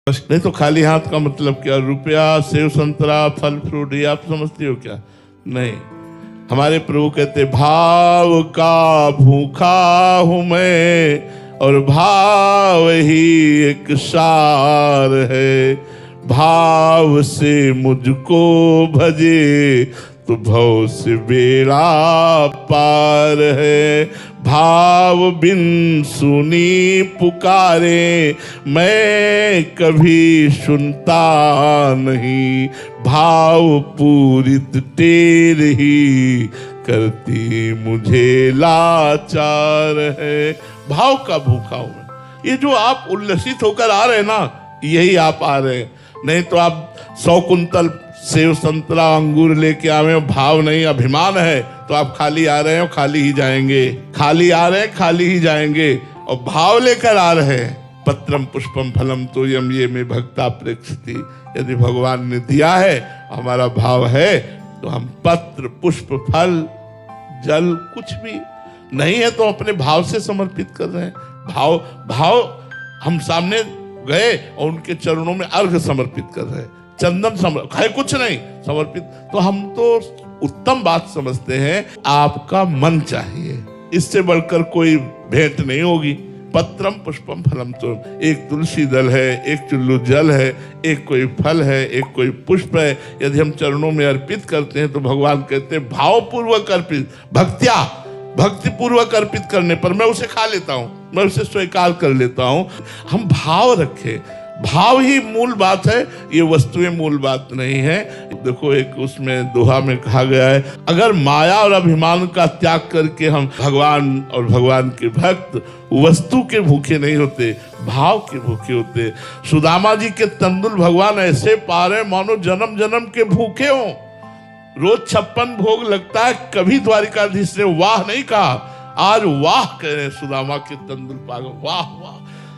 नहीं तो खाली हाथ का मतलब क्या? रुपया, सेव, संतरा, फल फ्रूट, ये आप समझती हो क्या? नहीं। हमारे प्रभु कहते भाव का भूखा हूं मैं और भाव ही एक सार है। भाव से मुझको भजे तो भव से बेड़ा पार है। भाव बिन सुनी पुकारे मैं कभी सुनता नहीं। भाव पूरित टेर ही करती मुझे लाचार है। भाव का भूखा हूं मैं। ये जो आप उल्लसित होकर आ रहे हैं ना, यही आप आ रहे हैं। नहीं तो आप 100 कुंतल सेव, संतरा, अंगूर लेके आवे, भाव नहीं, अभिमान है, तो आप खाली आ रहे हो, खाली ही जाएंगे। खाली आ रहे हैं, खाली ही जाएंगे। और भाव लेकर आ रहे हैं। पत्रम पुष्पम फलम तोयम ये में भक्ता प्रेक्षति। यदि भगवान ने दिया है, हमारा भाव है, तो हम पत्र, पुष्प, फल, जल कुछ भी नहीं है तो अपने भाव से समर्पित कर रहे हैं। भाव हम सामने गए और उनके चरणों में अर्घ समर्पित कर रहे हैं। चंदन है, कुछ नहीं समर्पित। तो हम तो उत्तम बात समझते हैं, आपका मन चाहिए, इससे बढ़कर कोई भेंट नहीं होगी। पत्रम पुष्पम फलम तो एक तुलसी दल है, एक चुल्लू जल है, एक कोई फल है, एक कोई पुष्प है। यदि हम चरणों में अर्पित करते हैं तो भगवान कहते हैं भावपूर्वक अर्पित, भक्ति पूर्वक अर्पित करने पर मैं उसे खा लेता हूं, मैं उसे स्वीकार कर लेता हूं। हम भाव रखें, भाव ही मूल बात है, ये वस्तुएं मूल बात नहीं है। देखो एक उसमें दोहा में कहा गया है, अगर माया और अभिमान का त्याग करके हम भगवान और भगवान के भक्त वस्तु के भूखे नहीं होते, भाव के भूखे होते। सुदामा जी के तंदुल भगवान ऐसे पा रहे मानो जन्म जन्म के भूखे हों। रोज 56 भोग लगता है, कभी द्वारिकाधीश ने वाह नहीं कहा, आज वाह कह रहे सुदामा के तंदुल पागल, वाह वाह।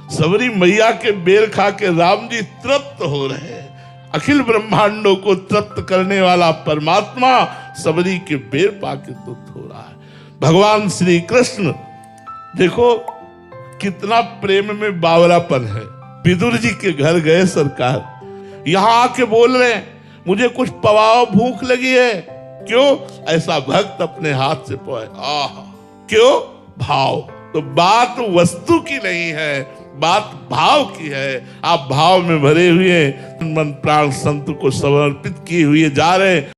सबरी मैया के बेर खा के राम जी तृप्त हो रहे हैं। अखिल ब्रह्मांडों को तृप्त करने वाला परमात्मा सबरी के बेर पाके तृप्त हो रहा है। भगवान श्री कृष्ण देखो कितना प्रेम में बावरापन है। विदुर जी के घर गए सरकार, यहां आके बोल रहे हैं मुझे कुछ पवाओ, भूख लगी है। क्यों? ऐसा भक्त अपने हाथ से पवाए। आह, क्यों? भाव। तो बात वस्तु की नहीं है, बात भाव की है। आप भाव में भरे हुए मन प्राण संत को समर्पित किए हुए जा रहे हैं।